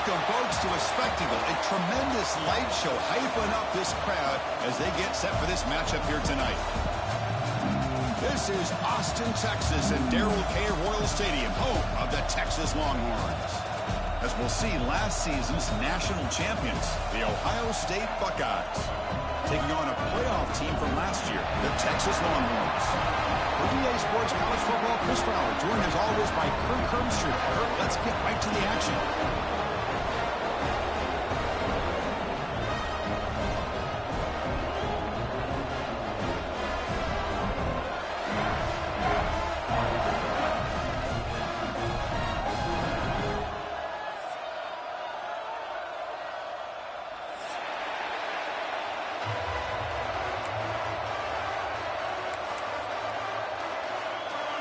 Welcome, folks, to a spectacle, a tremendous light show hyping up this crowd as they get set for this matchup here tonight. This is Austin, Texas, and Darrell K. Royal Stadium, home of the Texas Longhorns. As we'll see, last season's national champions, the Ohio State Buckeyes, taking on a playoff team from last year, the Texas Longhorns. For EA Sports College Football, Chris Fowler, joined as always by Kirk Herbstreit. Kirk, let's get right to the action.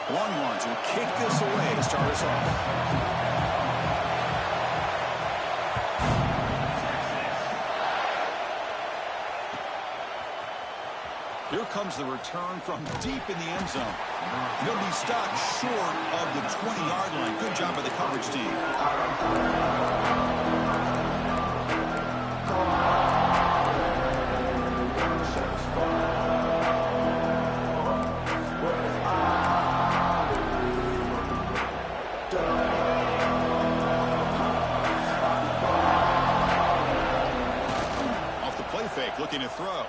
Longhorns will kick this away to start us off. Here comes the return from deep in the end zone. He'll be stopped short of the 20-yard line. Good job by the coverage team. Fake, looking to throw.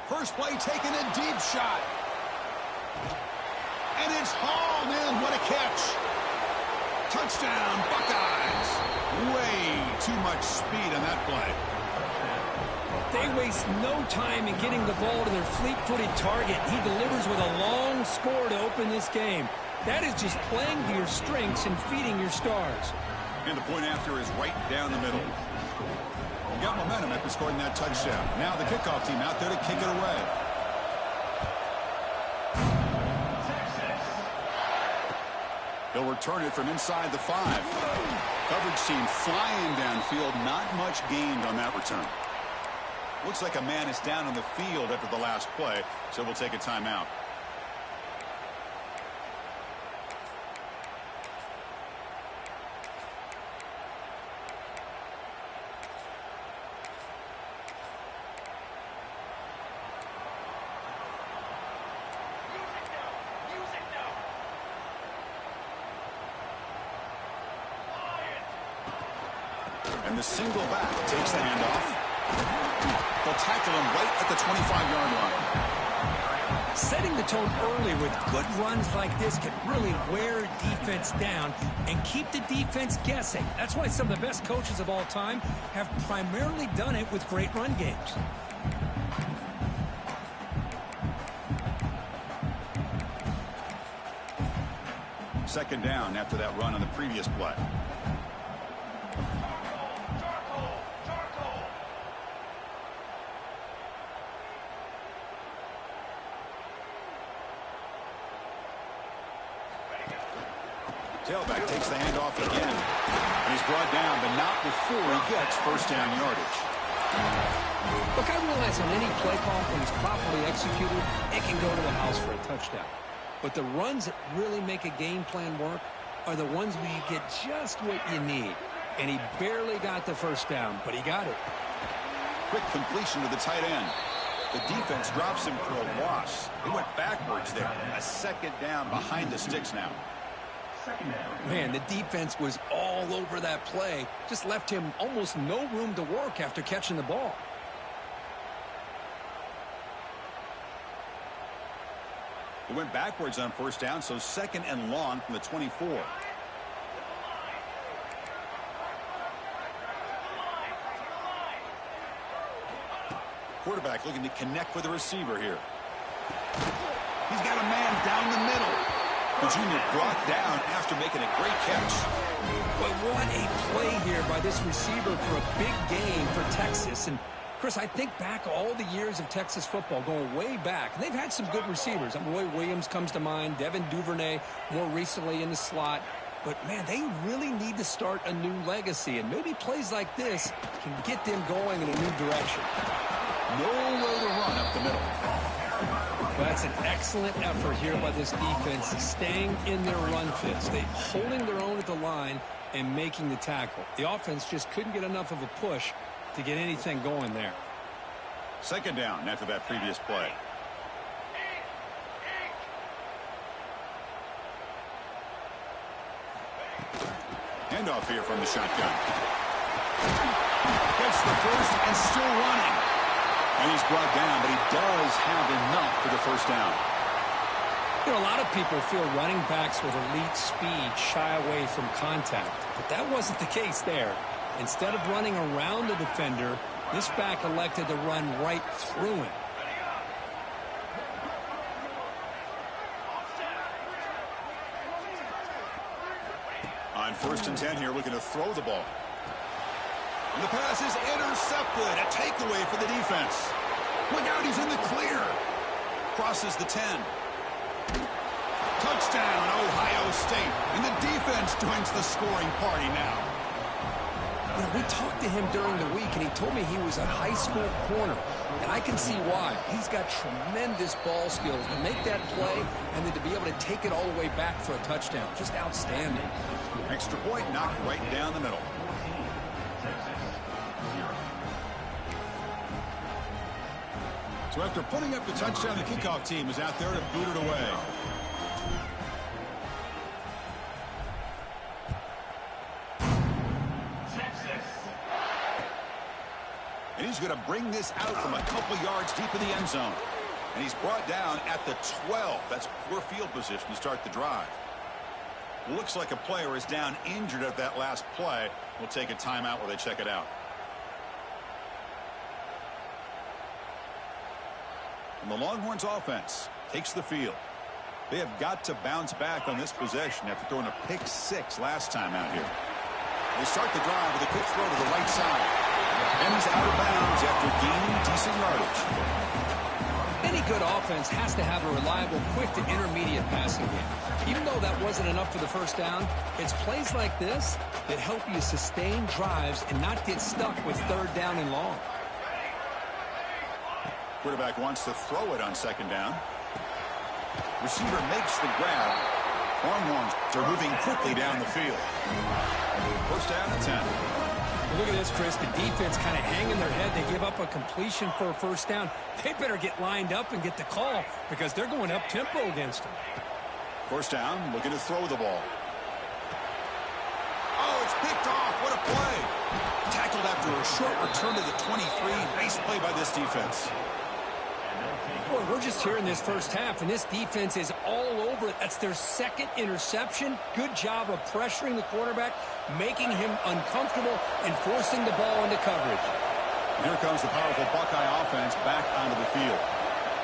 First play taken, a deep shot. And it's hauled in. What a catch. Touchdown, Buckeyes. Way too much speed on that play. They waste no time in getting the ball to their fleet-footed target. He delivers with a long score to open this game. That is just playing to your strengths and feeding your stars. And the point after is right down the middle. Got momentum after scoring that touchdown. Now the kickoff team out there to kick it away. They'll return it from inside the 5. Coverage team flying downfield. Not much gained on that return. Looks like a man is down on the field after the last play, so we'll take a timeout. And the single back takes the handoff. They'll tackle him right at the 25-yard line. Setting the tone early with good runs like this can really wear defense down and keep the defense guessing. That's why some of the best coaches of all time have primarily done it with great run games. Second down after that run on the previous play. Tailback takes the handoff again. And he's brought down, but not before he gets first down yardage. Look, I realize on any play call, when it's properly executed, it can go to the house for a touchdown. But the runs that really make a game plan work are the ones where you get just what you need. And he barely got the first down, but he got it. Quick completion to the tight end. The defense drops him for a loss. He went backwards there. A second down behind the sticks now. Man, the defense was all over that play. Just left him almost no room to work after catching the ball. He went backwards on first down, so second and long from the 24. Quarterback looking to connect with the receiver here. He's got a man down the middle. Virginia brought down after making a great catch. But what a play here by this receiver for a big game for Texas. And, Chris, I think back all the years of Texas football, going way back. And they've had some good receivers. Roy Williams comes to mind, Devin Duvernay more recently in the slot. But, man, they really need to start a new legacy. And maybe plays like this can get them going in a new direction. Nowhere to run up the middle. Well, that's an excellent effort here by this defense, staying in their run fits. They holding their own at the line and making the tackle. The offense just couldn't get enough of a push to get anything going there. Second down after that previous play. Handoff here from the shotgun. Gets the first and still running. And he's brought down, but he does have enough for the first down. You know, a lot of people feel running backs with elite speed shy away from contact, but that wasn't the case there. Instead of running around the defender, this back elected to run right through him. On 1st and 10 here, looking to throw the ball. And the pass is intercepted. A takeaway for the defense. Look out, he's in the clear. Crosses the 10. Touchdown, Ohio State. And the defense joins the scoring party now. You know, we talked to him during the week, and he told me he was a high school corner. And I can see why. He's got tremendous ball skills to make that play and then to be able to take it all the way back for a touchdown. Just outstanding. Extra point knocked right down the middle. So after putting up the touchdown, the kickoff team is out there to boot it away. And he's going to bring this out from a couple yards deep in the end zone. And he's brought down at the 12. That's poor field position to start the drive. Looks like a player is down injured at that last play. We'll take a timeout while they check it out. And the Longhorns offense takes the field. They have got to bounce back on this possession after throwing a pick 6 last time out here. They start the drive with a quick throw to the right side. And he's out of bounds after gaining decent yardage. Any good offense has to have a reliable, quick to intermediate passing game. Even though that wasn't enough for the first down, it's plays like this that help you sustain drives and not get stuck with 3rd down and long. Quarterback wants to throw it on 2nd down. Receiver makes the grab. Longhorns are moving quickly down the field. 1st down and 10. Look at this, Chris. The defense kind of hanging their head. They give up a completion for a 1st down. They better get lined up and get the call because they're going up-tempo against them. 1st down, looking to throw the ball. Oh, it's picked off. What a play. Tackled after a short return to the 23. Nice play by this defense. Boy, we're just here in this first half, and this defense is all over it. That's their 2nd interception. Good job of pressuring the quarterback, making him uncomfortable, and forcing the ball into coverage. Here comes the powerful Buckeye offense back onto the field.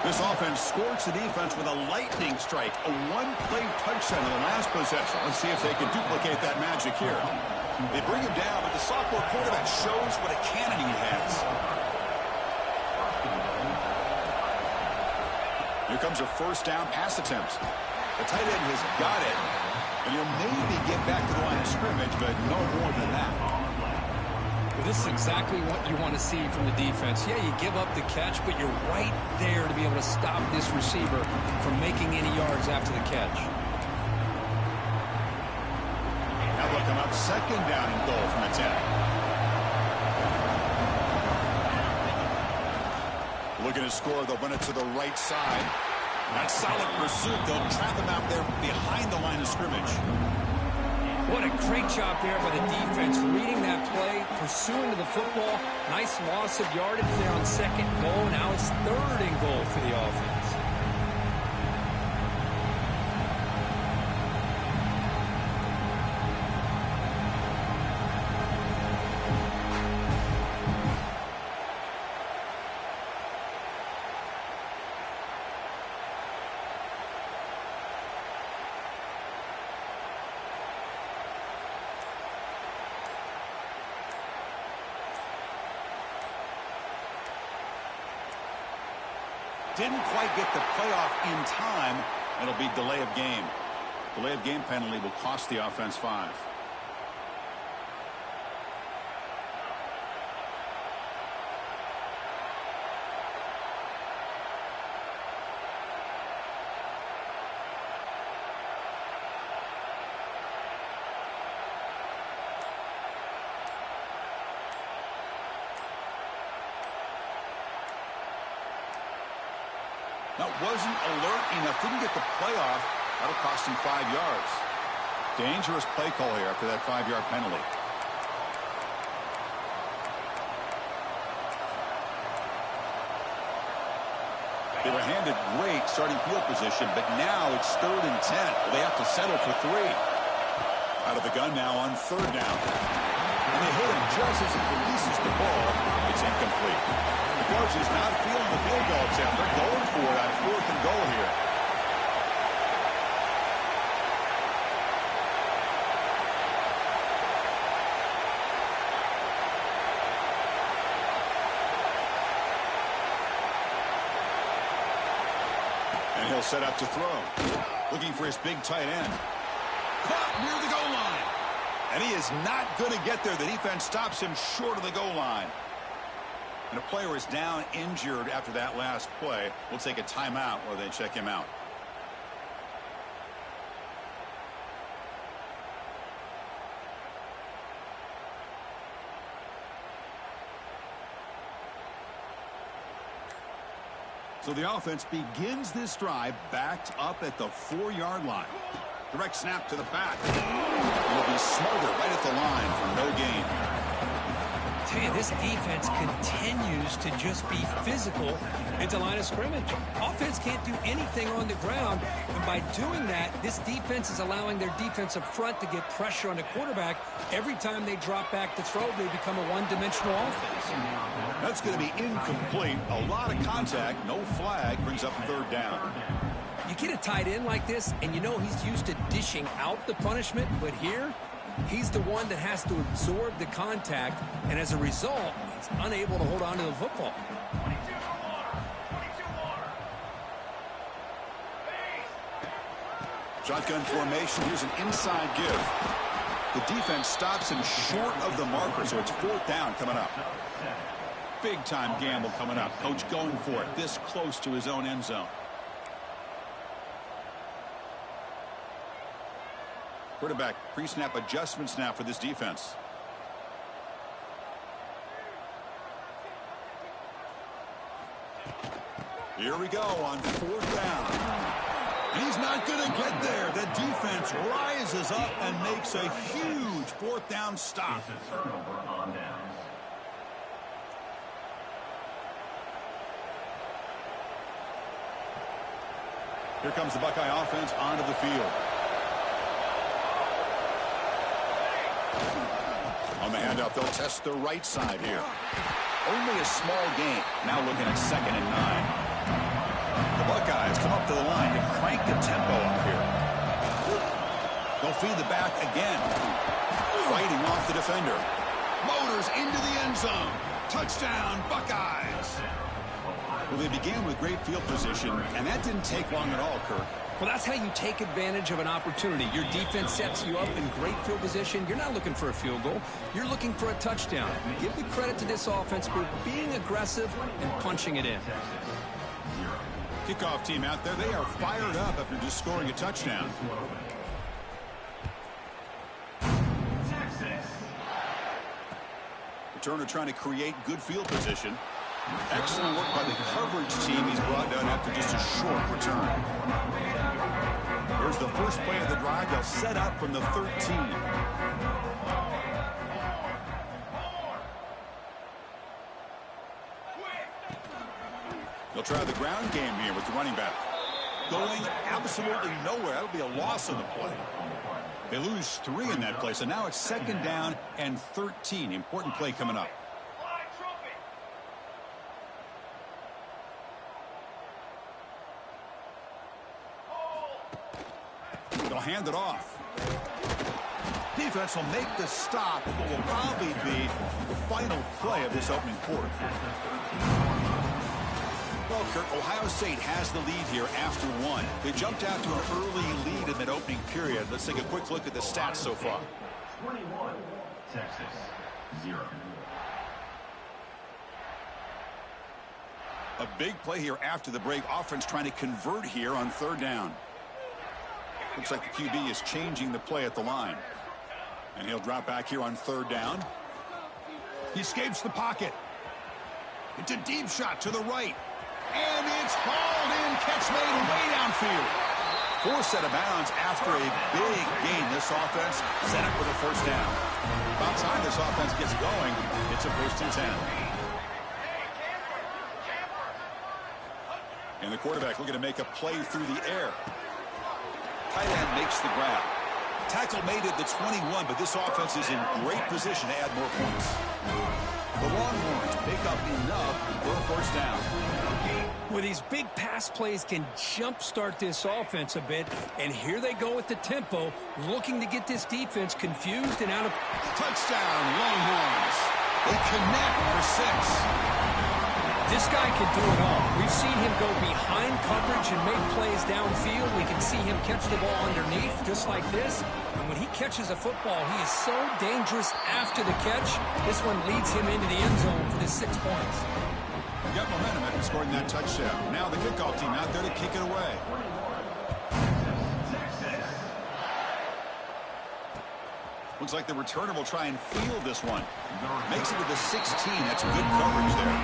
This offense scorched the defense with a lightning strike, a one-play touchdown in the last possession. Let's see if they can duplicate that magic here. They bring him down, but the sophomore quarterback shows what a cannon he has. Here comes a 1st down pass attempt. The tight end has got it. And he'll maybe get back to the line of scrimmage, but no more than that. Well, this is exactly what you want to see from the defense. Yeah, you give up the catch, but you're right there to be able to stop this receiver from making any yards after the catch. Now they'll come up 2nd down and goal from the 10. Looking to score, they'll run it to the right side. That solid pursuit, they'll trap him out there behind the line of scrimmage. What a great job there by the defense, reading that play, pursuing to the football. Nice loss of yardage there on 2nd goal. Now it's 3rd and goal for the offense. Didn't quite get the playoff in time. It'll be delay of game. Delay of game penalty will cost the offense 5. That wasn't alert enough. Didn't get the play off. That'll cost him 5 yards. Dangerous play call here after that 5-yard penalty. They were handed great starting field position, but now it's 3rd and 10. They have to settle for 3. Out of the gun now on 3rd down. And they hit him just as he releases the ball. It's incomplete. The coach is not feeling the field goal attempt. They're going for it on 4th and goal here. And he'll set up to throw. Looking for his big tight end. Caught near the goal line. And he is not going to get there. The defense stops him short of the goal line. And a player is down injured after that last play. We'll take a timeout while they check him out. So the offense begins this drive backed up at the 4-yard line. Direct snap to the back. It'll be smothered right at the line for no gain. I tell you, this defense continues to just be physical into line of scrimmage. Offense can't do anything on the ground, and by doing that, this defense is allowing their defensive front to get pressure on the quarterback. Every time they drop back to throw, they become a one-dimensional offense. That's going to be incomplete. A lot of contact, no flag, brings up 3rd down. You get a tight end like this, and you know he's used to dishing out the punishment, but here, he's the one that has to absorb the contact, and as a result, he's unable to hold on to the football. Shotgun formation. Here's an inside give. The defense stops him short of the marker, so it's 4th down coming up. Big-time gamble coming up. Coach going for it this close to his own end zone. Quarterback pre-snap adjustments now for this defense. Here we go on 4th down. He's not going to get there. The defense rises up and makes a huge 4th down stop. Here comes the Buckeye offense onto the field. On the handoff, they'll test the right side here. Only a small gain. Now looking at 2nd and 9. The Buckeyes come up to the line to crank the tempo up here. They'll feed the back again. Fighting off the defender. Motors into the end zone. Touchdown, Buckeyes. Well, they began with great field position, and that didn't take long at all, Kirk. Well, that's how you take advantage of an opportunity. Your defense sets you up in great field position. You're not looking for a field goal. You're looking for a touchdown. Give the credit to this offense for being aggressive and punching it in. Kickoff team out there. They are fired up after just scoring a touchdown. Returner trying to create good field position. Excellent work by the coverage team he's brought down after just a short return. Here's the first play of the drive. They'll set up from the 13. They'll try the ground game here with the running back. Going absolutely nowhere. That'll be a loss of the play. They lose 3 in that play, so now it's 2nd down and 13. Important play coming up. They'll hand it off. Defense will make the stop, but will probably be the final play of this opening quarter. Well, Kirk, Ohio State has the lead here after 1. They jumped out to an early lead in that opening period. Let's take a quick look at the stats so far. 21, Texas, 0. A big play here after the break. Offense trying to convert here on 3rd down. Looks like the QB is changing the play at the line. And he'll drop back here on 3rd down. He escapes the pocket. It's a deep shot to the right. And it's hauled in. Catch made way downfield. Forced out of bounds after a big gain. This offense set up with a first down. About time this offense gets going, it's a 1st and 10. And the quarterback looking to make a play through the air. Tight end makes the grab. Tackle made at the 21, but this offense is in great position to add more points. The Longhorns pick up enough for a first down. Well, these big pass plays can jumpstart this offense a bit, and here they go with the tempo, looking to get this defense confused and out of... Touchdown, Longhorns. They connect for 6. This guy can do it all. We've seen him go behind coverage and make plays downfield. We can see him catch the ball underneath, just like this. And when he catches a football, he is so dangerous after the catch. This one leads him into the end zone for the 6 points. Got momentum after scoring that touchdown. Now the kickoff team out there to kick it away. Looks like the returner will try and field this one. Makes it to the 16. That's good coverage there.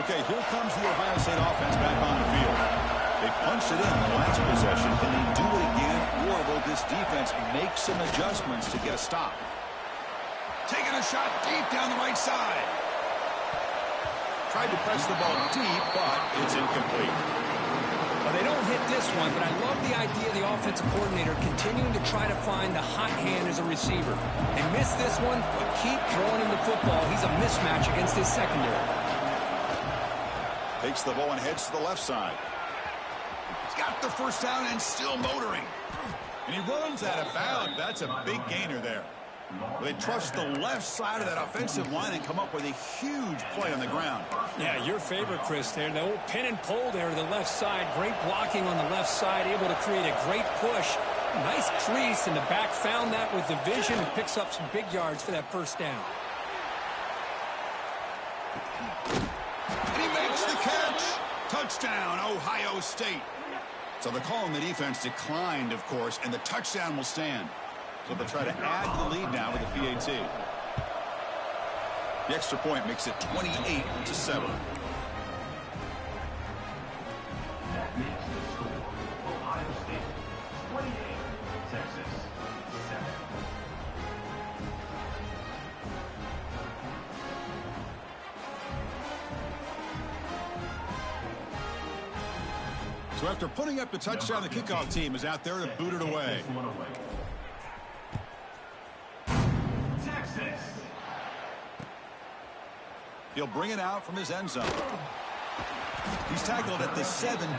Okay, here comes the Ohio State offense back on the field. They punched it in the last possession. Can they do it again, or will this defense make some adjustments to get a stop? Taking a shot deep down the right side. Tried to press the ball deep, but it's incomplete. Well, they don't hit this one, but I love the idea of the offensive coordinator continuing to try to find the hot hand as a receiver. They missed this one, but keep throwing him the football. He's a mismatch against his secondary. Takes the ball and heads to the left side. He's got the first down and still motoring. And he runs out of bounds. That's a big gainer there. They trust the left side of that offensive line and come up with a huge play on the ground. Yeah, your favorite, Chris, there. The old pin and pull there to the left side. Great blocking on the left side, able to create a great push. Nice crease, and the back found that with the vision and picks up some big yards for that first down. And he makes the catch. Touchdown, Ohio State. So the call on the defense declined, of course, and the touchdown will stand. So they'll try to add to the lead now with the PAT. The extra point makes it 28-7. That makes the score Ohio State 28, Texas 7. So after putting up the touchdown, the kickoff team is out there to boot it away. Texas. He'll bring it out from his end zone. He's tackled at the 17,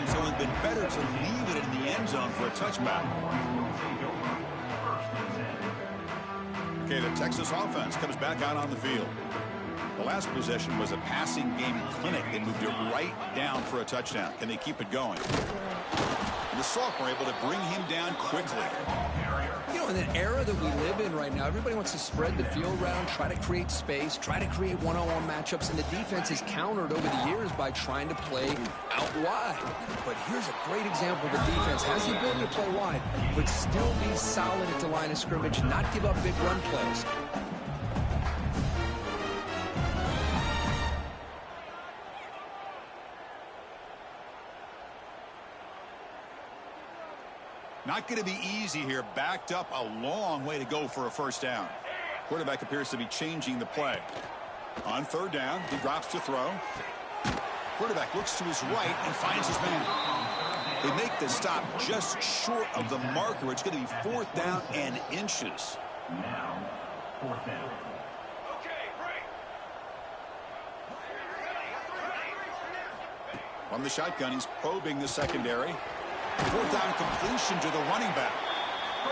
so it's been better to leave it in the end zone for a touchback. Okay, the Texas offense comes back out on the field. The last possession was a passing game clinic. They moved it right down for a touchdown. Can they keep it going? And the sophomore able to bring him down quickly. You know, in an era that we live in right now, everybody wants to spread the field around, try to create space, try to create one-on-one matchups, and the defense is countered over the years by trying to play out wide. But here's a great example. The defense has the ability to play wide, but still be solid at the line of scrimmage, not give up big run plays. Not going to be easy here. Backed up a long way to go for a first down. Quarterback appears to be changing the play. On third down, he drops to throw. Quarterback looks to his right and finds his man. They make the stop just short of the marker. It's going to be 4th down and inches. Now, 4th down. From the shotgun, he's probing the secondary. 4th down completion to the running back.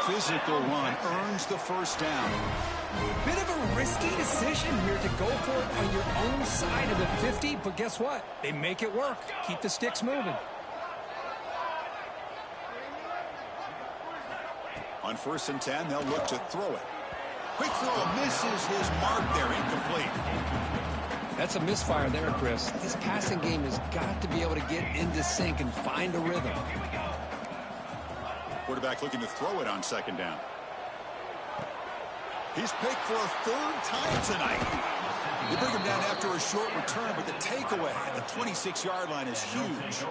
Physical run earns the first down. Bit of a risky decision here to go for it on your own side of the 50, but guess what? They make it work. Keep the sticks moving. On 1st and 10, they'll look to throw it. Quick throw misses his mark there, incomplete. That's a misfire there, Chris. This passing game has got to be able to get into sync and find a rhythm. Quarterback looking to throw it on 2nd down. He's picked for a third time tonight. They bring him down after a short return, but the takeaway at the 26-yard line is huge.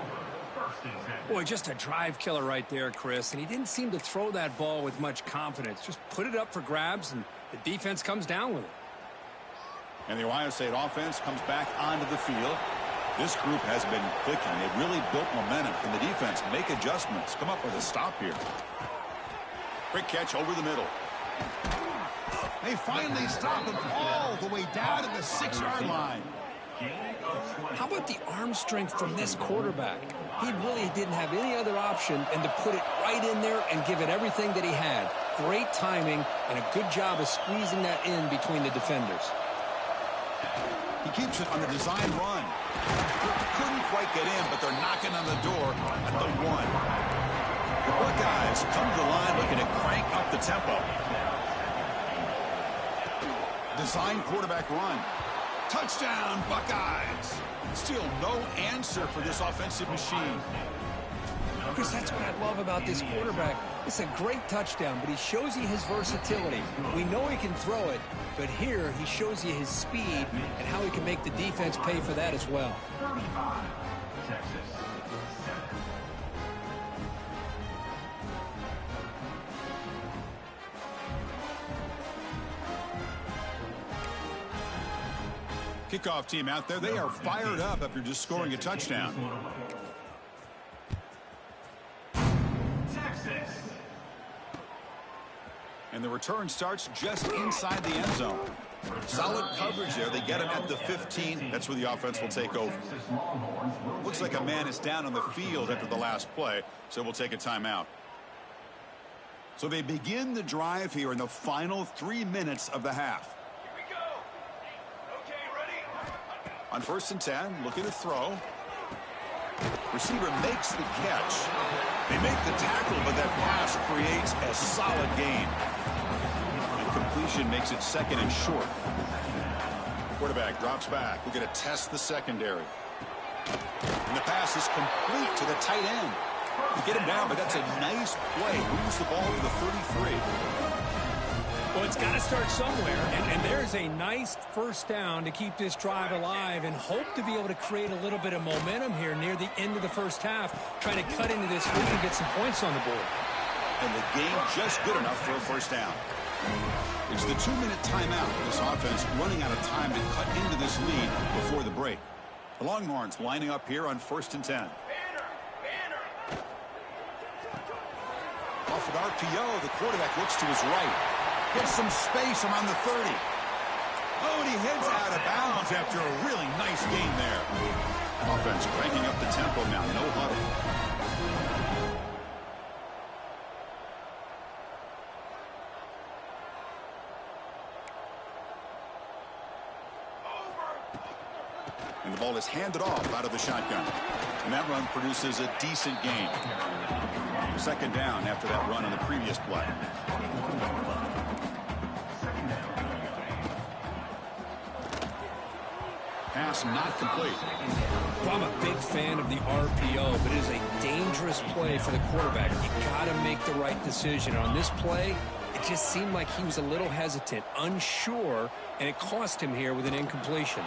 Boy, just a drive killer right there, Chris. And he didn't seem to throw that ball with much confidence. Just put it up for grabs, and the defense comes down with it. And the Ohio State offense comes back onto the field. This group has been clicking. They've really built momentum. Can the defense make adjustments? Come up with a stop here. Quick catch over the middle. They finally stop him all the way down to the 6-yard line. How about the arm strength from this quarterback? He really didn't have any other option than to put it right in there and give it everything that he had. Great timing and a good job of squeezing that in between the defenders. He keeps it on the design run. Couldn't quite get in, but they're knocking on the door at the 1. The Buckeyes come to the line looking to crank up the tempo. Design quarterback run. Touchdown, Buckeyes. Still no answer for this offensive machine. Chris, that's what I love about this quarterback. It's a great touchdown, but he shows you his versatility. We know he can throw it, but here he shows you his speed and how he can make the defense pay for that as well. 35, Texas, 7. Kickoff team out there. They are fired up after just scoring a touchdown. Texas. And the return starts just inside the end zone. Solid coverage there. They get him at the 15. That's where the offense will take over. Looks like a man is down on the field after the last play, so we'll take a timeout. So they begin the drive here in the final 3 minutes of the half. On 1st and 10, looking to throw. Receiver makes the catch. They make the tackle, but that pass creates a solid gain. And completion makes it 2nd and short. Quarterback drops back. We're going to test the secondary. And the pass is complete to the tight end. You get him down, but that's a nice play. Moves the ball to the 33. Well, it's got to start somewhere, and there's a nice first down to keep this drive alive and hope to be able to create a little bit of momentum here near the end of the first half, trying to cut into this lead and get some points on the board. And the game just good enough for a first down. It's the 2-minute timeout. This offense running out of time to cut into this lead before the break. The Longhorns lining up here on 1st and 10. Off an RPO, the quarterback looks to his right. Gets some space around the 30. Oh, and he heads out of bounds after a really nice gain there. Offense cranking up the tempo now. No huddle. And the ball is handed off out of the shotgun. And that run produces a decent gain. 2nd down after that run on the previous play. Pass not complete. Well, I'm a big fan of the RPO, but it is a dangerous play for the quarterback. You got to make the right decision. On this play, it just seemed like he was a little hesitant, unsure, and it cost him here with an incompletion.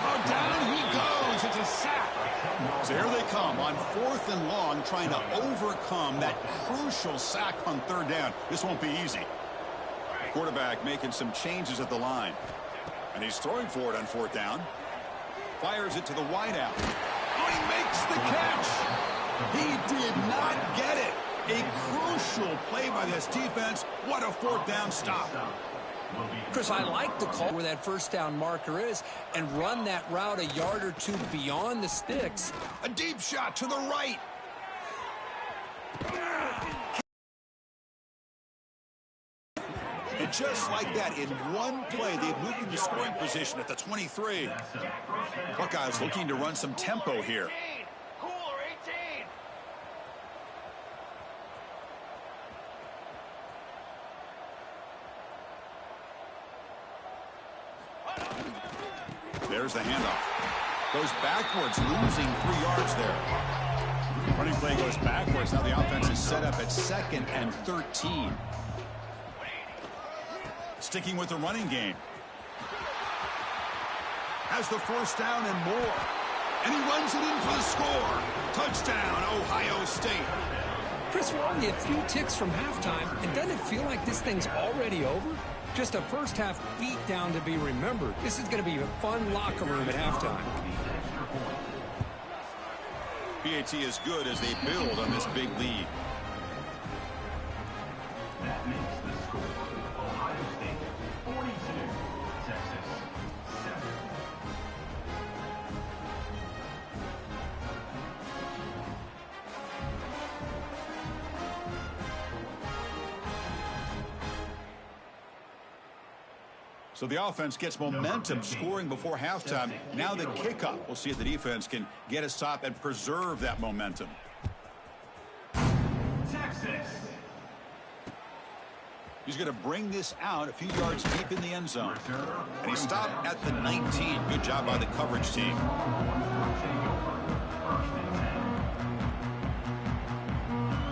Oh, down he goes. It's a sack. So here they come on 4th and long, trying to overcome that crucial sack on 3rd down. This won't be easy. Quarterback making some changes at the line. And he's throwing for it on 4th down. Fires it to the wideout. Oh, he makes the catch. He did not get it. A crucial play by this defense. What a 4th down stop. Chris, I like the call where that first down marker is and run that route a yard or two beyond the sticks. A deep shot to the right. And just like that, in one play, they've moved into scoring position at the 23. Buckeyes looking to run some tempo here. There's the handoff. Goes backwards, losing 3 yards there. Running play goes backwards. Now the offense is set up at 2nd and 13. Sticking with the running game. Has the first down and more. And he runs it in for the score. Touchdown, Ohio State. Chris, we're only a few ticks from halftime, and doesn't it feel like this thing's already over? Just a first-half beatdown to be remembered. This is going to be a fun locker room at halftime. PAT is good as they build on this big lead. That makes the score Ohio State 42, Texas 7. So the offense gets momentum scoring before halftime. Now the kickoff. We'll see if the defense can get a stop and preserve that momentum. Texas. He's going to bring this out a few yards deep in the end zone. And he stopped at the 19. Good job by the coverage team.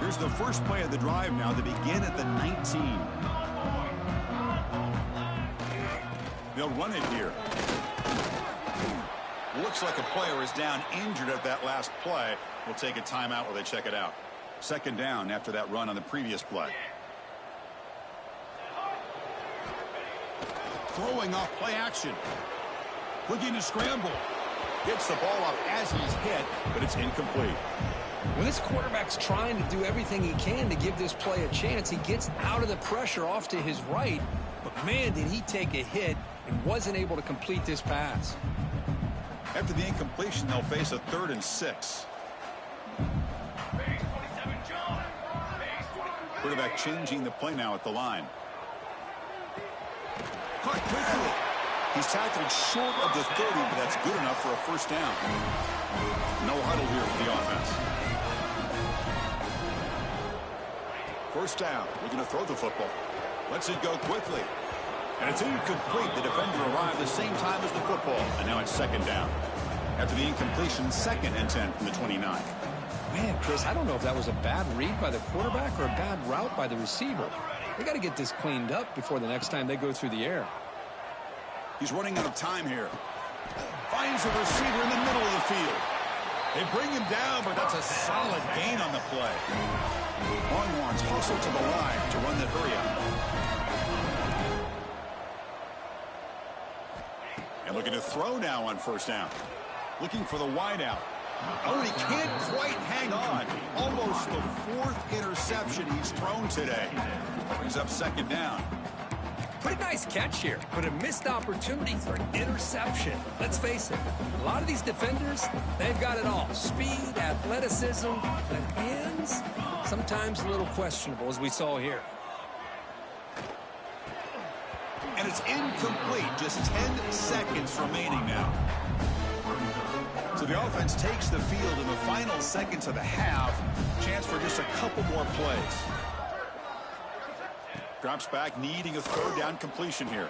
Here's the first play of the drive now. They begin at the 19. They'll run it here. Looks like a player is down injured at that last play. We'll take a timeout while they check it out. Second down after that run on the previous play. Throwing off play action. Looking to scramble. Gets the ball off as he's hit, but it's incomplete. When this quarterback's trying to do everything he can to give this play a chance, he gets out of the pressure off to his right. But, man, did he take a hit and wasn't able to complete this pass. After the incompletion, they'll face a 3rd and 6. Quarterback changing the play now at the line. Caught quickly. He's tackled short of the 30, but that's good enough for a first down. No huddle here for the offense. First down. Looking to throw the football. Lets it go quickly. And it's incomplete. The defender arrived the same time as the football. And now it's second down. After the incompletion, 2nd and 10 from the 29. Man, Chris, I don't know if that was a bad read by the quarterback or a bad route by the receiver. They got to get this cleaned up before the next time they go through the air. He's running out of time here. Finds a receiver in the middle of the field. They bring him down, but that's a solid gain on the play. Longhorns hustle to the line to run the hurry up. And looking to throw now on first down. Looking for the wideout. Oh, he can't quite hang on. Almost the 4th interception he's thrown today. Brings up second down. Pretty nice catch here, but a missed opportunity for an interception. Let's face it, a lot of these defenders, they've got it all. Speed, athleticism, but hands, sometimes a little questionable, as we saw here. And it's incomplete. Just 10 seconds remaining now. So the offense takes the field in the final seconds of the half. Chance for just a couple more plays. Drops back, needing a 3rd down completion here.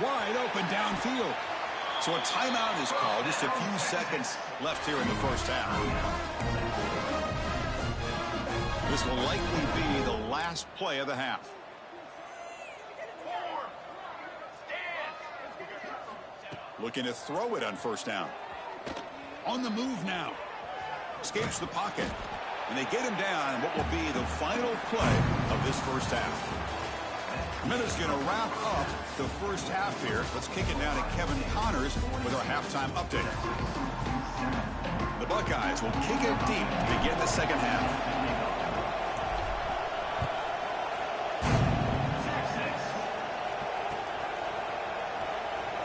Wide open downfield. So a timeout is called. Just a few seconds left here in the first half. This will likely be the last play of the half. Looking to throw it on first down. On the move now. Escapes the pocket. And they get him down in what will be the final play of this first half. Minutes going to wrap up the first half here. Let's kick it down to Kevin Connors with our halftime update. The Buckeyes will kick it deep to begin the second half.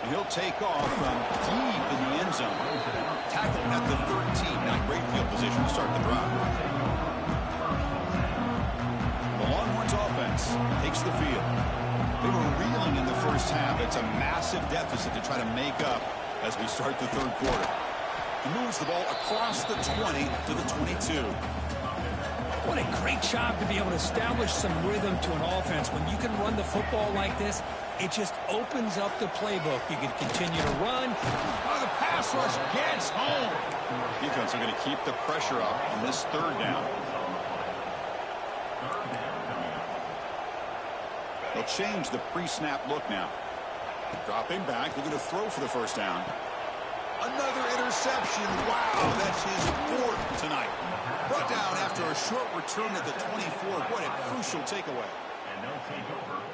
And he'll take off from deep in the end zone. Tackled at the 13. Not great field position to start the drive. The Longhorns offense takes the field. They were reeling in the first half. It's a massive deficit to try to make up as we start the third quarter. He moves the ball across the 20 to the 22. What a great job to be able to establish some rhythm to an offense. When you can run the football like this, it just opens up the playbook. You can continue to run. Oh, the pass rush gets home. Defense are going to keep the pressure up on this 3rd down. They'll change the pre-snap look now. Dropping back, looking to throw for the first down. Another interception. Wow, that's his fourth tonight. Brought down after a short return at the 24. What a crucial takeaway.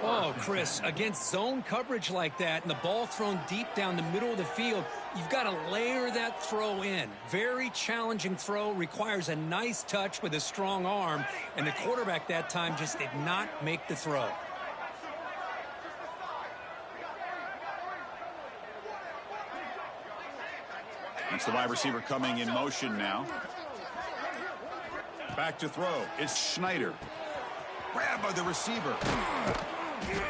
Oh, Chris, against zone coverage like that and the ball thrown deep down the middle of the field, you've got to layer that throw in. Very challenging throw, requires a nice touch with a strong arm, and the quarterback that time just did not make the throw. That's the wide receiver coming in motion now. Back to throw. It's Schneider. Grabbed by the receiver.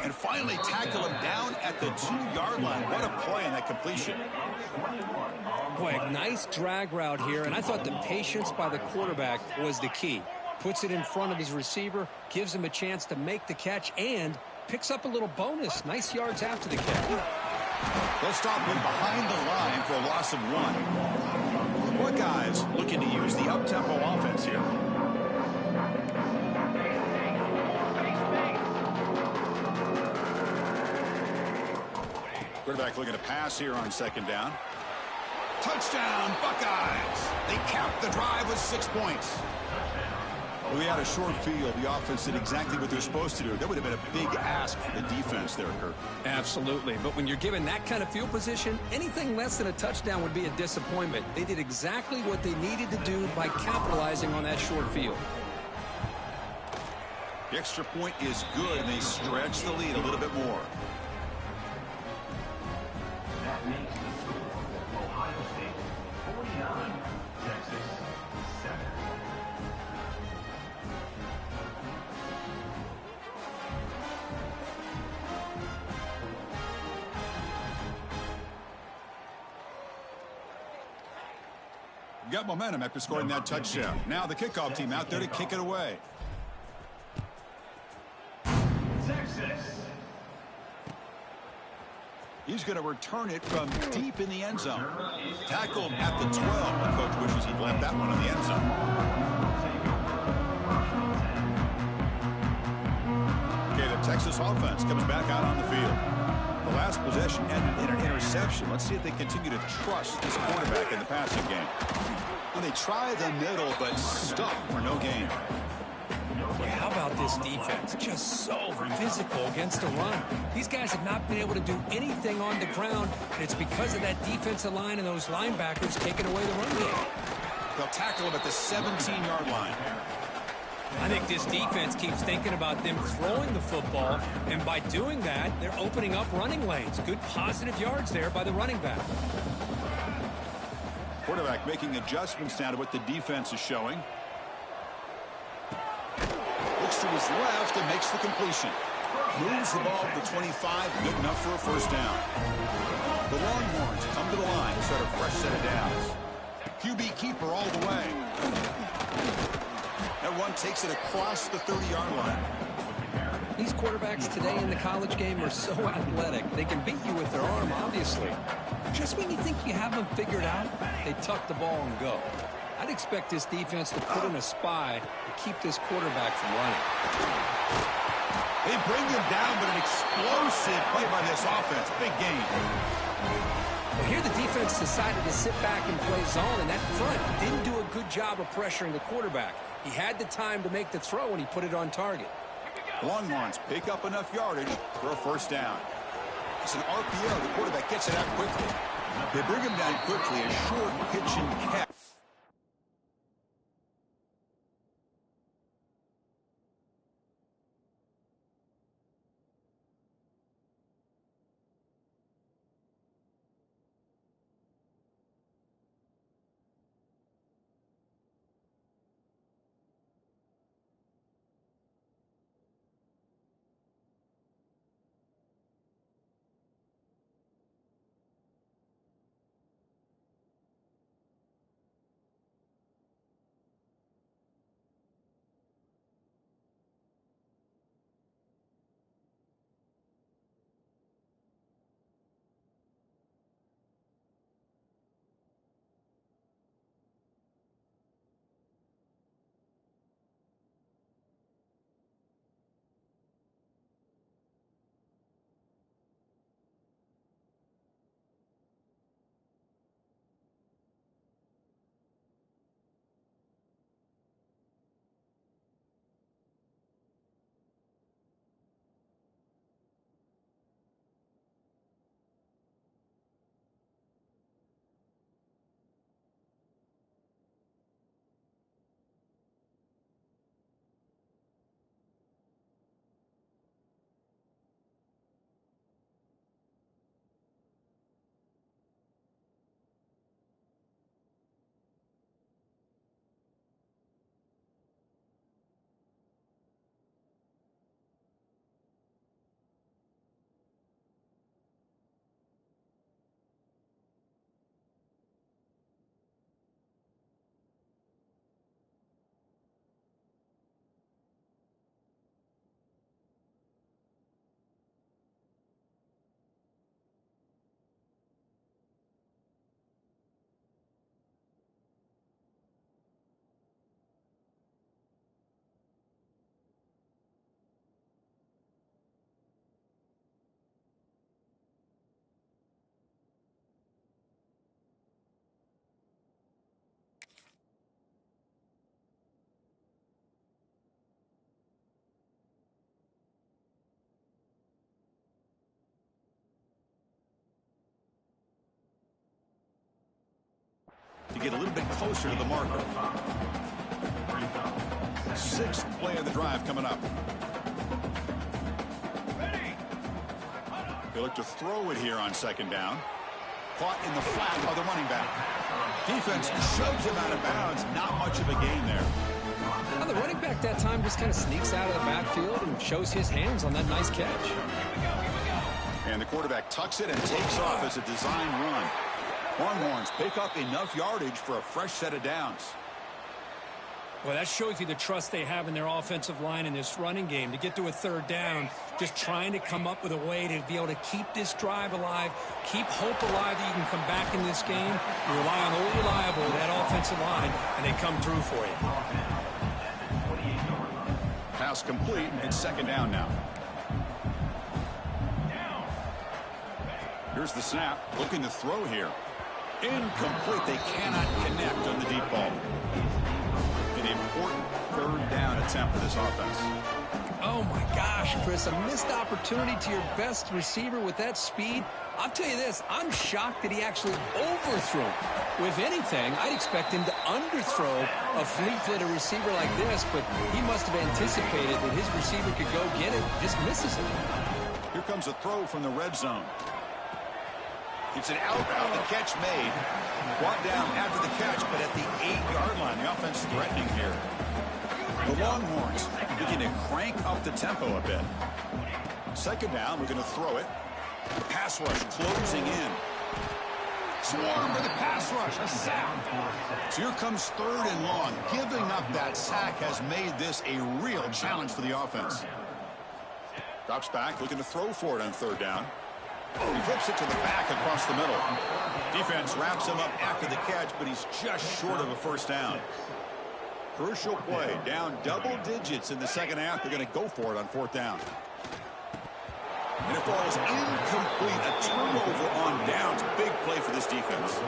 And finally tackle him down at the 2-yard line. What a play in that completion. Boy, nice drag route here, and I thought the patience by the quarterback was the key. Puts it in front of his receiver, gives him a chance to make the catch, and picks up a little bonus. Nice yards after the catch. They'll stop him behind the line for a loss of 1. Buckeyes looking to use the up-tempo offense here. Quarterback looking to pass here on second down. Touchdown, Buckeyes. They cap the drive with 6 points. We had a short field. The offense did exactly what they're supposed to do. That would have been a big ask for the defense there, Kurt. Absolutely. But when you're given that kind of field position, anything less than a touchdown would be a disappointment. They did exactly what they needed to do by capitalizing on that short field. The extra point is good, and they stretch the lead a little bit more. That makes the score Ohio State 49, Texas 7. Got momentum after scoring that touchdown. Now the kickoff team out there to kick it away. Texas. He's going to return it from deep in the end zone. Tackled at the 12. The coach wishes he'd left that one in the end zone. Okay, the Texas offense comes back out on the field. The last possession ended in an interception. Let's see if they continue to trust this quarterback in the passing game. Well, they try the middle, but stuck for no gain. How about this defense? Just so physical against the run. These guys have not been able to do anything on the ground, and it's because of that defensive line and those linebackers taking away the run game. They'll tackle him at the 17-yard line. I think this defense keeps thinking about them throwing the football, and by doing that, they're opening up running lanes. Good positive yards there by the running back. Quarterback making adjustments now to what the defense is showing. Looks to his left and makes the completion. Moves the ball to the 25, good enough for a first down. The Longhorns come to the line to start a fresh set of downs. QB keeper all the way. That one takes it across the 30-yard line. These quarterbacks today in the college game are so athletic. They can beat you with their arm, obviously. Just when you think you have them figured out, they tuck the ball and go. I'd expect this defense to put in a spy to keep this quarterback from running. They bring him down, but an explosive play by this offense. Big game. Well, here the defense decided to sit back and play zone, and that front didn't do a good job of pressuring the quarterback. He had the time to make the throw, and he put it on target. Longhorns pick up enough yardage for a first down. It's an RPO. The quarterback gets it out quickly. They bring him down quickly. A short pitch and catch. get a little bit closer to the marker. Sixth play of the drive coming up. They look to throw it here on second down. Caught in the flat by the running back. Defense shoves him out of bounds. Not much of a gain there. Now the running back that time just kind of sneaks out of the backfield and shows his hands on that nice catch. And the quarterback tucks it and takes off as a design run. Longhorns pick up enough yardage for a fresh set of downs. Well, that shows you the trust they have in their offensive line in this running game to get to a third down, just trying to come up with a way to be able to keep this drive alive, keep hope alive that you can come back in this game. You rely on old reliable, that offensive line, and they come through for you. Pass complete. It's second down now. Here's the snap. Looking to throw here. Incomplete. They cannot connect on the deep ball. An important third down attempt for this offense. Oh, my gosh, Chris, a missed opportunity to your best receiver with that speed. I'll tell you this, I'm shocked that he actually overthrew. If anything, I'd expect him to underthrow a fleet-footed receiver like this, but he must have anticipated that his receiver could go get it, just misses it. Here comes a throw from the red zone. It's an outbound, the catch made. Brought down after the catch, but at the 8-yard line, the offense threatening here. The Longhorns looking to crank up the tempo a bit. Second down, we're going to throw it. Pass rush closing in. Swarm with the pass rush, a sack. So here comes third and long. Giving up that sack has made this a real challenge for the offense. Drops back, looking to throw for it on third down. He flips it to the back across the middle. Defense wraps him up after the catch, but he's just short of a first down. Crucial play, down double digits in the second half. They're going to go for it on fourth down. And it falls incomplete. A turnover on downs. Big play for this defense.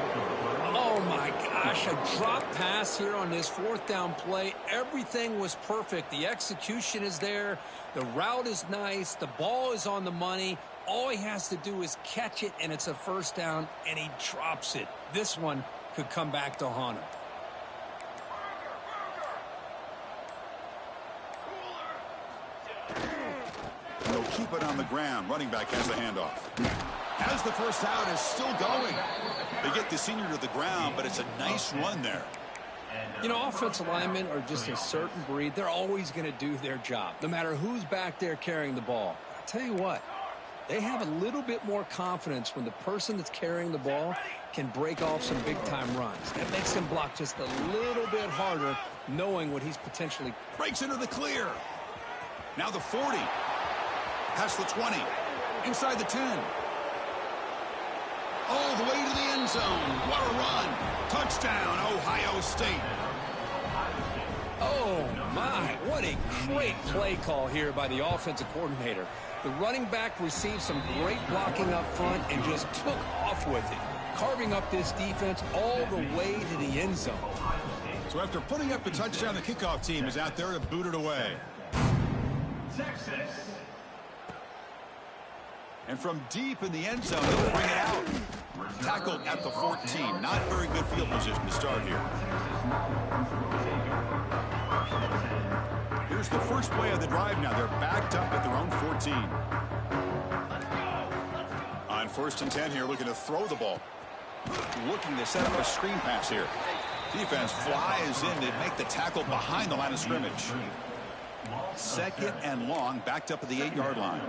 Oh, my gosh, a drop pass here on this fourth down play. Everything was perfect. The execution is there. The route is nice. The ball is on the money. All he has to do is catch it, and it's a first down, and he drops it. This one could come back to haunt him. They'll keep it on the ground. Running back has the handoff. As the first down is still going. They get the senior to the ground, but it's a nice run there. You know, offensive linemen are just a certain breed. They're always going to do their job, no matter who's back there carrying the ball. I'll tell you what. They have a little bit more confidence when the person that's carrying the ball can break off some big-time runs. That makes them block just a little bit harder, knowing what he's potentially... Breaks into the clear. Now the 40. Past the 20. Inside the 10. All the way to the end zone. What a run. Touchdown, Ohio State. Oh, my. What a great play call here by the offensive coordinator. The running back received some great blocking up front and just took off with it, carving up this defense all the way to the end zone. So after putting up the touchdown, the kickoff team is out there to boot it away. Texas. And from deep in the end zone, they'll bring it out. Tackled at the 14. Not very good field position to start here. Here's the first play of the drive now. They're backed up at their own 14. On first and 10 here, looking to throw the ball. Looking to set up a screen pass here. Defense flies in to make the tackle behind the line of scrimmage. Second and long, backed up at the 8-yard line.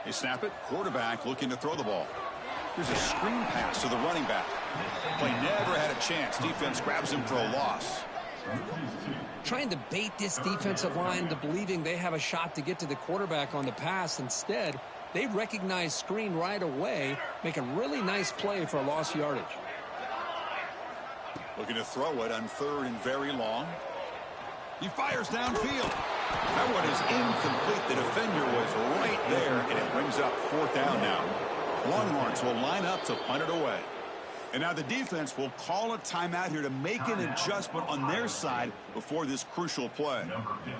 They snap it. Quarterback looking to throw the ball. Here's a screen pass to the running back. Play never had a chance. Defense grabs him for a loss. Trying to bait this defensive line into believing they have a shot to get to the quarterback on the pass. Instead, they recognize screen right away, make a really nice play for a lost yardage. Looking to throw it on third and very long. He fires downfield. That one is incomplete. The defender was right there, and it brings up fourth down now. Longhorns will line up to punt it away. And now the defense will call a timeout here to make an adjustment on their side before this crucial play.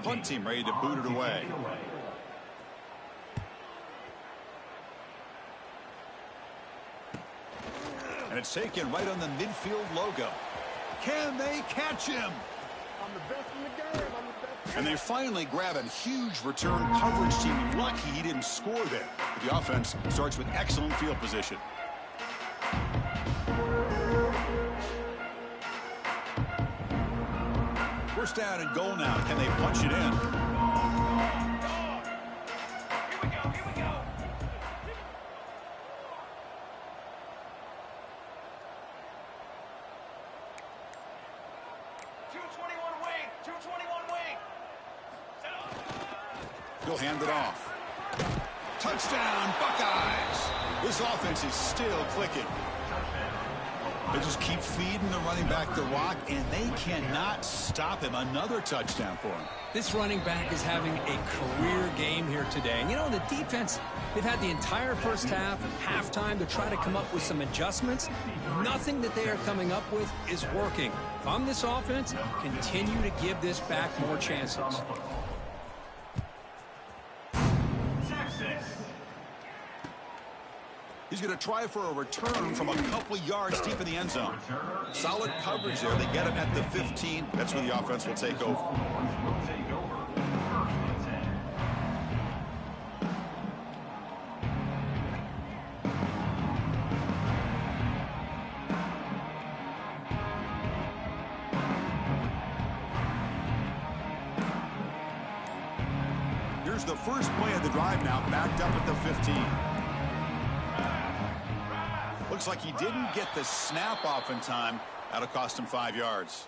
Punt team ready to boot it away. And it's taken right on the midfield logo. Can they catch him? I'm the best in the game. I'm the best. And they finally grab a huge return coverage team. Lucky he didn't score there. But the offense starts with excellent field position. First down and goal now. Can they punch it in? He'll hand it off. Touchdown, Buckeyes! This offense is still clicking. They just keep feeding the running back the rock, and they cannot stop him. Another touchdown for him. This running back is having a career game here today. And, you know, the defense, they've had the entire first half and halftime to try to come up with some adjustments. Nothing that they are coming up with is working. If I'm this offense, continue to give this back more chances. He's going to try for a return from a couple yards deep in the end zone. Solid coverage there. They get him at the 15. That's where the offense will take over. Here's the first play of the drive now, backed up at the 15. Looks like he didn't get the snap off in time. That'll cost him 5 yards.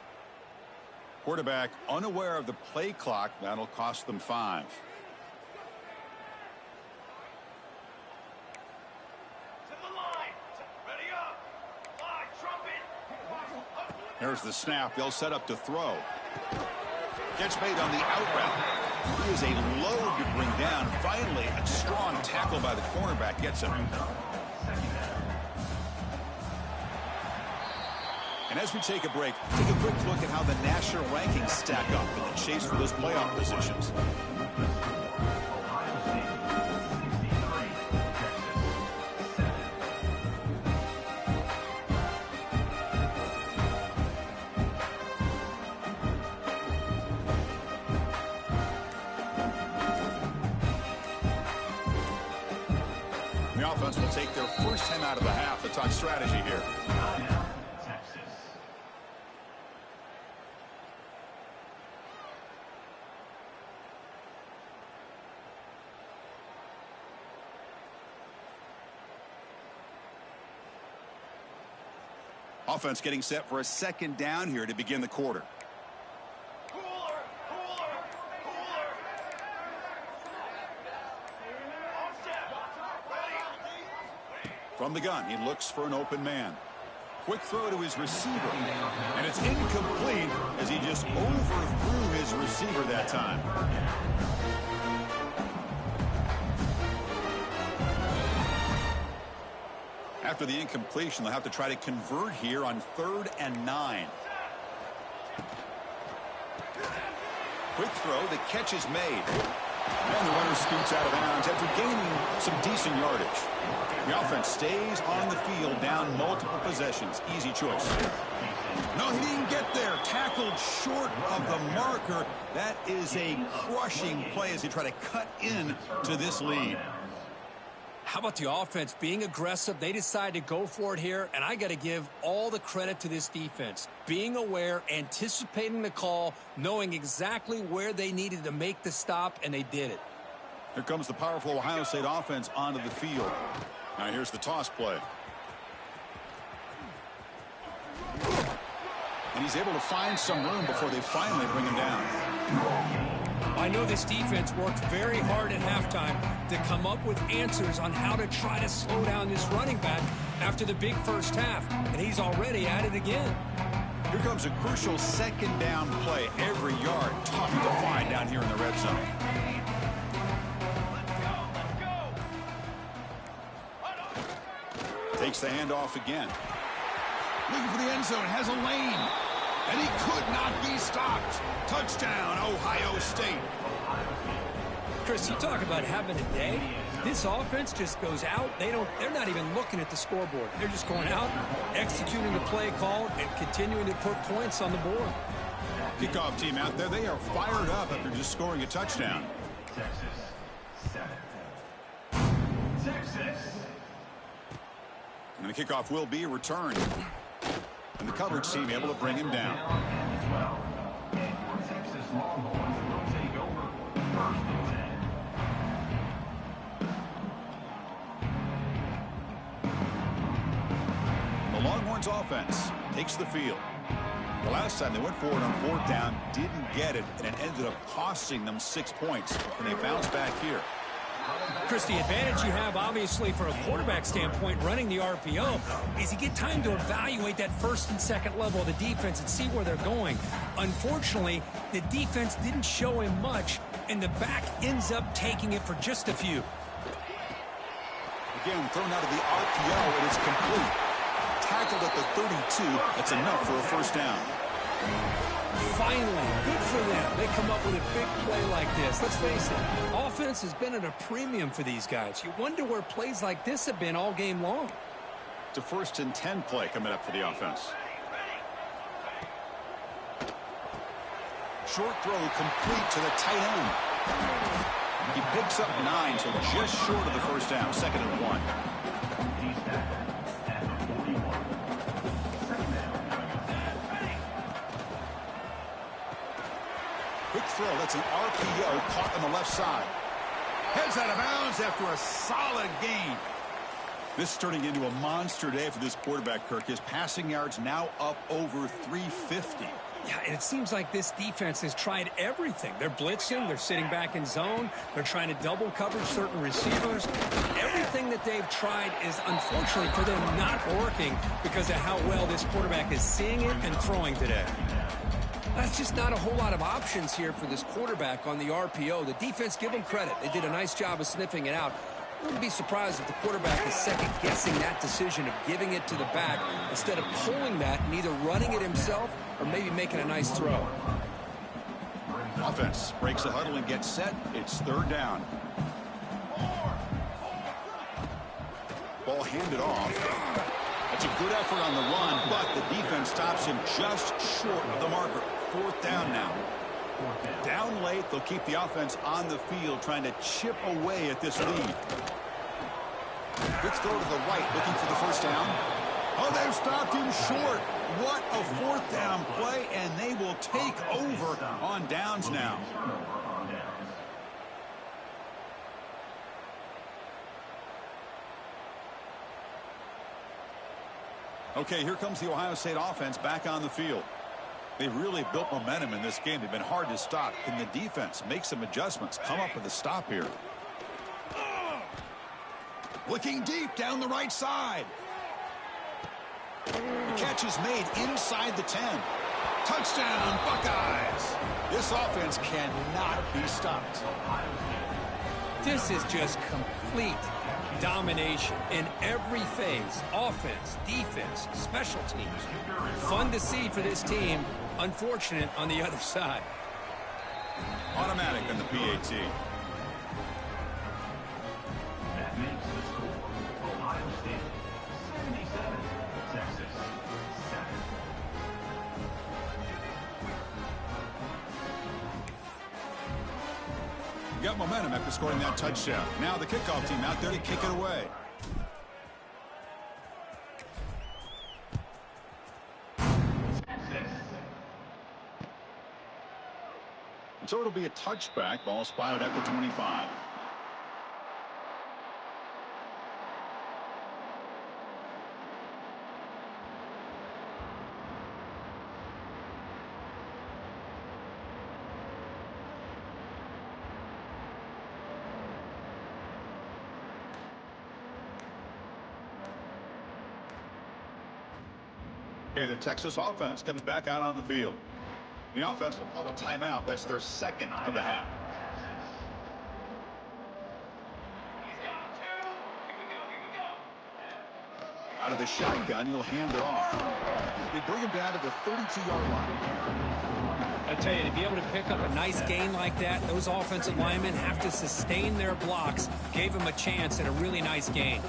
Quarterback unaware of the play clock. That'll cost them 5. There's the snap. They'll set up to throw. Catch made on the out route. He is a load to bring down. Finally, a strong tackle by the cornerback gets him. And as we take a break, take a quick look at how the national rankings stack up in the chase for those playoff positions. The offense will take their first time out of the half to talk strategy here. Offense getting set for a second down here to begin the quarter. From the gun, he looks for an open man. Quick throw to his receiver. And it's incomplete as he just overthrew his receiver that time. After the incompletion, they'll have to try to convert here on 3rd and 9. Quick throw, the catch is made. And the runner scoots out of bounds after gaining some decent yardage. The offense stays on the field, down multiple possessions. Easy choice. No, he didn't get there. Tackled short of the marker. That is a crushing play as they try to cut in to this lead. How about the offense being aggressive? They decide to go for it here, and I got to give all the credit to this defense. Being aware, anticipating the call, knowing exactly where they needed to make the stop, and they did it. Here comes the powerful Ohio State offense onto the field. Now here's the toss play. And he's able to find some room before they finally bring him down. I know this defense worked very hard at halftime to come up with answers on how to try to slow down this running back after the big first half, and he's already at it again. Here comes a crucial second down play. Every yard tough to find down here in the red zone. Takes the handoff again. Looking for the end zone, has a lane. And he could not be stopped. Touchdown, Ohio State. Chris, you talk about having a day. This offense just goes out. They're not even looking at the scoreboard. They're just going out, executing the play call, and continuing to put points on the board. Kickoff team out there, they are fired up after just scoring a touchdown. Texas 7. Texas. And the kickoff will be returned. And the coverage team able to bring him down. As well. And your Texas Longhorns will take over 1st and 10. The Longhorns offense takes the field. The last time they went forward on 4th down, didn't get it, and it ended up costing them 6 points. And they bounced back here. Chris, the advantage you have, obviously, from a quarterback standpoint, running the RPO, is you get time to evaluate that first and second level of the defense and see where they're going. Unfortunately, the defense didn't show him much, and the back ends up taking it for just a few. Again, thrown out of the RPO, it is complete. Tackled at the 32, that's enough for a first down. Finally, good for them. They come up with a big play like this. Let's face it, offense has been at a premium for these guys. You wonder where plays like this have been all game long. It's a 1st and 10 play coming up for the offense. Short throw complete to the tight end. He picks up 9, so just short of the first down. 2nd and 1. He's back at the 41. 2nd down. Quick throw, that's an RPO caught on the left side. Heads out of bounds after a solid gain. This is turning into a monster day for this quarterback, Kirk. His passing yards now up over 350. Yeah, and it seems like this defense has tried everything. They're blitzing, they're sitting back in zone, they're trying to double cover certain receivers. Everything that they've tried is, unfortunately for them, not working because of how well this quarterback is seeing it and throwing today. That's just not a whole lot of options here for this quarterback on the RPO. The defense, give them credit. They did a nice job of sniffing it out. I wouldn't be surprised if the quarterback is second-guessing that decision of giving it to the back instead of pulling that and either running it himself or maybe making a nice throw. Offense breaks the huddle and gets set. It's 3rd down. Ball handed off. That's a good effort on the run, but the defense stops him just short of the marker. 4th down now. Down late, they'll keep the offense on the field trying to chip away at this lead. Quick throw to the right, looking for the first down. Oh, they've stopped him short. What a 4th down play, and they will take over on downs now. Okay, here comes the Ohio State offense back on the field. They've really built momentum in this game. They've been hard to stop. Can the defense make some adjustments? Come up with a stop here. Looking deep down the right side. The catch is made inside the 10. Touchdown, Buckeyes. This offense cannot be stopped. This is just complete domination in every phase. Offense, defense, special teams. Fun to see for this team. Unfortunate on the other side. Automatic on the PAT. That makes the score. Ohio State 77, Texas 7. Got momentum after scoring that touchdown. Now the kickoff team out there to kick it away. So it'll be a touchback. Ball spotted at the 25. Okay, the Texas offense comes back out on the field. The offense will call a timeout. That's their 2nd of the half. Out of the shotgun, he'll hand it off. They bring him down to the 32-yard line. I tell you, to be able to pick up a nice gain like that, those offensive linemen have to sustain their blocks. Gave him a chance at a really nice gain.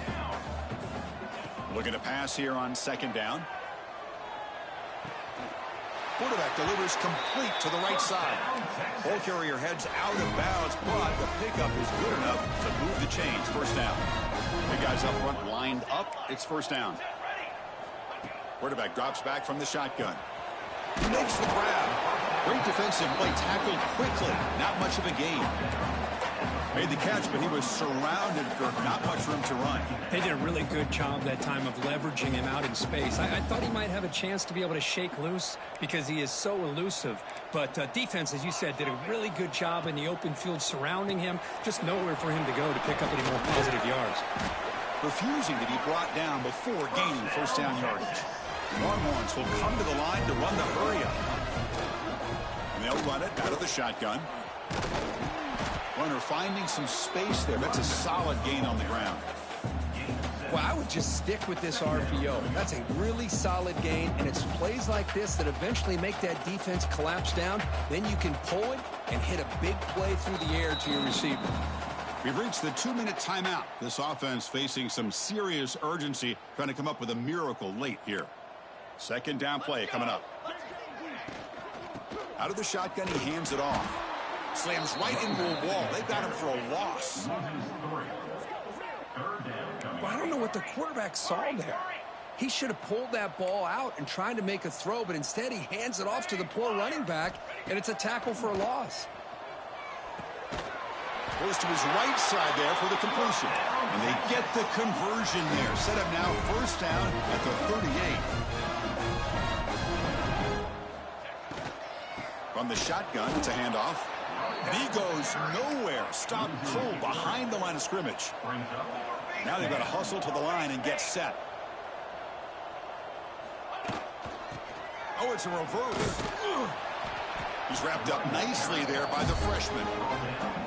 Looking to pass here on second down. Quarterback delivers complete to the right side. Ball carrier heads out of bounds, but the pickup is good enough to move the chains. First down. The guys up front lined up. It's first down. Quarterback drops back from the shotgun. Makes the grab. Great defensive play, tackled quickly. Not much of a gain. Made the catch, but he was surrounded for not much room to run. They did a really good job that time of leveraging him out in space. I thought he might have a chance to be able to shake loose because he is so elusive. But defense, as you said, did a really good job in the open field surrounding him. Just nowhere for him to go to pick up any more positive yards. Refusing to be brought down before gaining first down yardage. Longhorns will come to the line to run the hurry up. And they'll run it out of the shotgun. Runner finding some space there. That's a solid gain on the ground. Well, I would just stick with this RPO. That's a really solid gain, and it's plays like this that eventually make that defense collapse down. Then you can pull it and hit a big play through the air to your receiver. We've reached the 2-minute timeout. This offense facing some serious urgency, trying to come up with a miracle late here. Second down play coming up. Out of the shotgun, he hands it off. Slams right into a wall. They've got him for a loss. Well, I don't know what the quarterback saw there. He should have pulled that ball out and tried to make a throw, but instead he hands it off to the poor running back, and it's a tackle for a loss. Goes to his right side there for the completion. And they get the conversion there. Set up now first down at the 38. From the shotgun, it's a handoff. And he goes nowhere. Stop cold behind the line of scrimmage. Now they've got to hustle to the line and get set. Oh, it's a reverse. He's wrapped up nicely there by the freshman.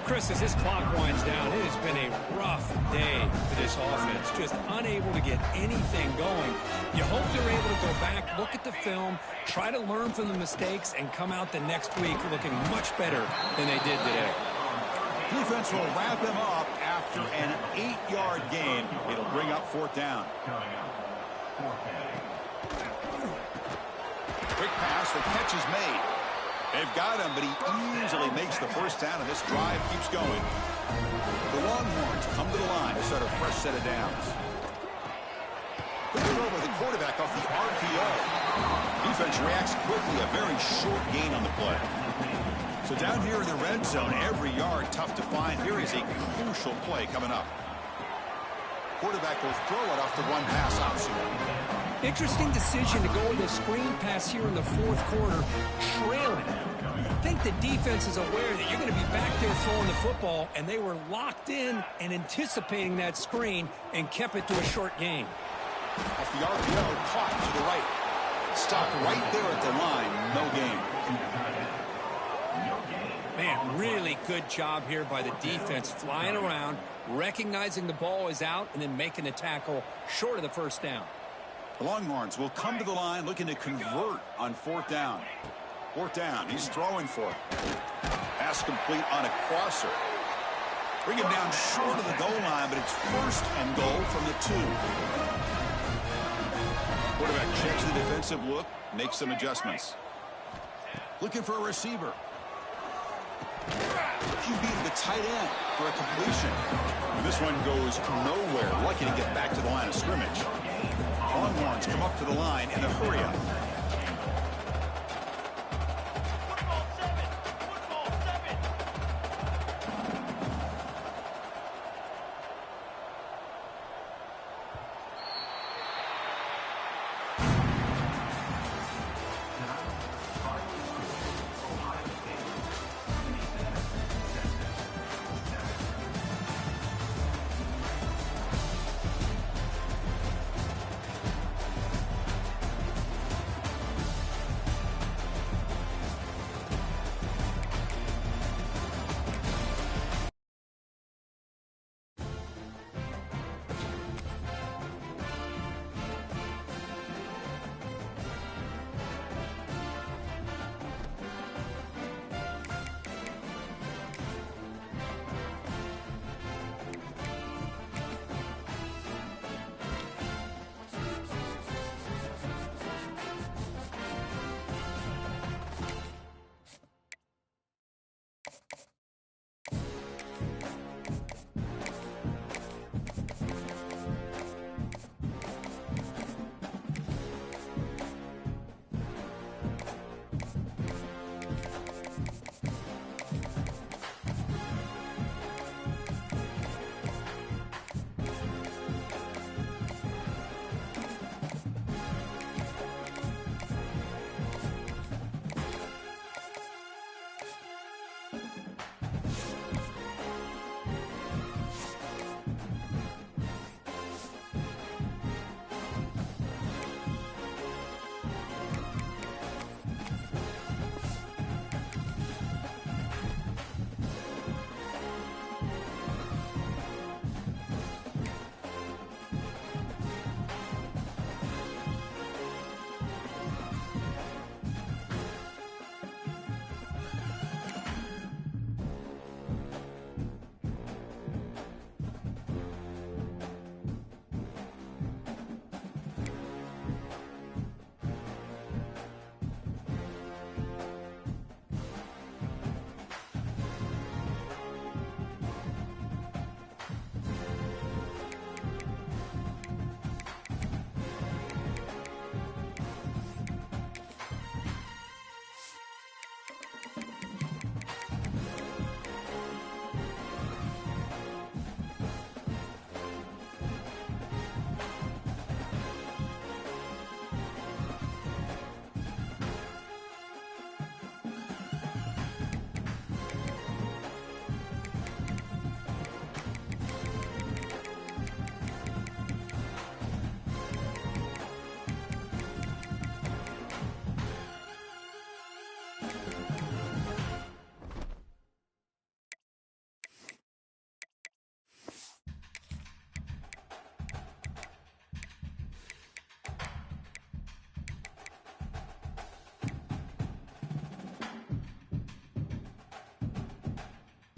Chris, as this clock winds down, it has been a rough day for this offense. Just unable to get anything going. You hope they're able to go back, look at the film, try to learn from the mistakes, and come out the next week looking much better than they did today. Defense will wrap him up after an 8-yard gain. It'll bring up fourth down. Quick pass, the catch is made. They've got him, but he easily makes the first down, and this drive keeps going. The Longhorns come to the line to start a fresh set of downs. Look over the quarterback off the RPO. Defense reacts quickly, a very short gain on the play. So down here in the red zone, every yard tough to find. Here is a crucial play coming up. Quarterback will throw it off the run-pass option. Interesting decision to go with a screen pass here in the fourth quarter, trailing. I think the defense is aware that you're going to be back there throwing the football, and they were locked in and anticipating that screen and kept it to a short gain. Off the RPO, caught to the right. Stopped right there at the line, no gain. Man, really good job here by the defense, flying around, recognizing the ball is out, and then making the tackle short of the first down. The Longhorns will come to the line looking to convert on fourth down. Fourth down, he's throwing for it. Pass complete on a crosser. Bring him down short of the goal line, but it's first and goal from the 2. Quarterback checks the defensive look, makes some adjustments. Looking for a receiver. QB to the tight end for a completion. And this one goes nowhere. Lucky to get back to the line of scrimmage. Longhorns come up to the line in the hurry-up.